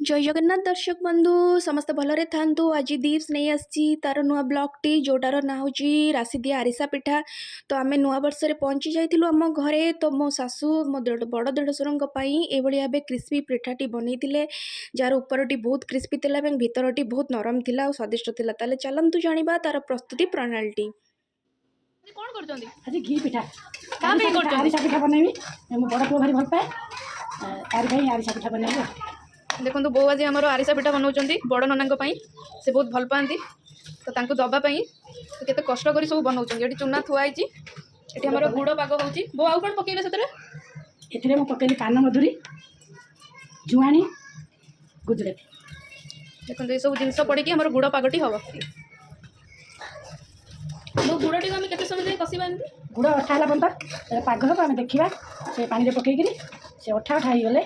जय जगन्नाथ दर्शक बंधु समस्त भलरे थांतु। आज दीप्स नहीं आसी तार नुआ ब्लॉगटी जोटार ना हूँ राशिदिया आरिसा पिठा। तो आम नुआ वर्ष में पहुँची जाइलु आम घरे। तो मो सासू मो बड़ देढ़शुर ये भाव क्रिस्पी पिठाटी बनई जार उपरटी बहुत क्रिस्पी थिला भितरटी बहुत नरम थिला और स्वादिष्ट थिला। ताले चलंतु जानिबा तार प्रस्तुति प्रणाली। कौन करछंदी आज घी पिठा का पे करछंदी आरिसा पिठा बनैबी। मो बड़ पुओ भारी भल पाए तार भाई आरिसा पिठा बनैबी। देखो बो आज आम आरिसा पिठा बनाऊँच बड़ नना से बहुत भल पाती। तो तांको दबापाई से केते कष्ट करी सब बनाऊँ। ये चूना थुआई ये आम गुड़ पाग हो बो आउ कौन पकेबे से मु पकेली कान मधुरी जुआणी गुजराती। देखो ये सब जिनस पड़ी आम गुड़ पागटी हम मो गुड़टी को आम के समय कषा गुड़ अठा है पर्यटन पाग हम आम देखा से पानी में पकईकि से अठा अठा होगले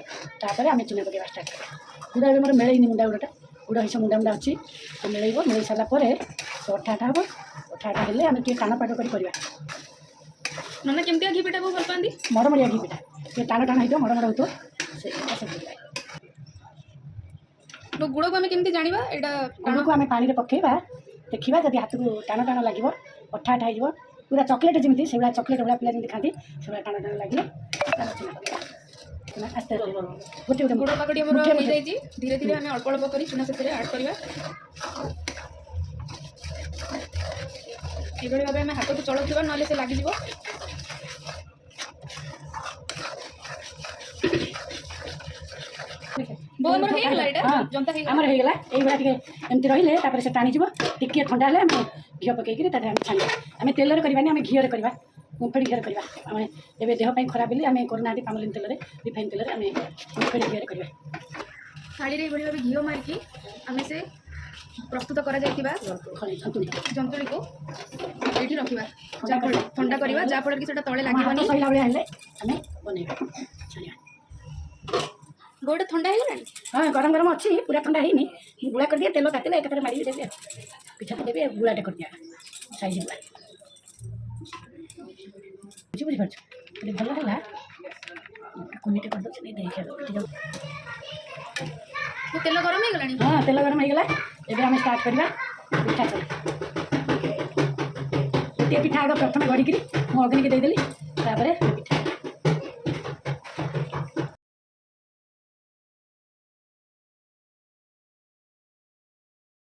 आम चूना पकड़ा स्टार्ट करा। गुड़ा मोर मिलैनी मुंडा गुड़ाटा गुड़ हिसाब मुंडा मुंडा अच्छी तो मिलैब मिल सारापर से अठा अठा हम अठा अठा हेल्ले आम टाण पाग कर नना केमती घी पिठा को भल पाती मड़मड़िया घी पिठा ये टाण टाण हो मड़मड़ हो गुड़ को आम केमती जाना गुड़ को आम पानी में पकेबा देखा जब हाथ को टाण टाण लगे अठा अठा हो पूरा चॉकलेट जमी से चॉकलेट भाई पिला जमी खाती से टाण टाण लगे आस्ते गोटे गोटे गुड़ पाकटी धीरे धीरे आम अल्प अल्प कर चूना से आड करवा। ये भाव आम हाथ को चलुवा ना से लगे आमर होगा ये एमती रही से टाणीज टी ठंडा है घी पकईकि छाण आम तेल करवानी आम घी करवा मुंगफड़ी घी करवा आम ए देहपाई खराब बोली आम करना पामलिन तेल रिफाइन तेल आम मुंगफड़ी घी करवा। थाली ये भाव घी मारिकी आम से प्रस्तुत कर जंतुड़ी को ये रखा ठंडा करवा जहाँफल कि तले लगे सैला भाई आम बनवा गोटे ठंडा है हाँ गरम गरम अच्छी पूरा ठंडा है गुड़ा कर दिए तेल तातिले एक मारी देवी पिठा देवी गुड़ाटे कर दिया साइज गुड़ा बुझीपार भल है कुनीटे कर देखिए तेल गरम हो गला। हाँ तेल गरम हो गला एबे आम स्टार्ट करवा पिठा चल गोटे पिठा आग प्रथम गढ़ी मुझे अग्नि की देदेली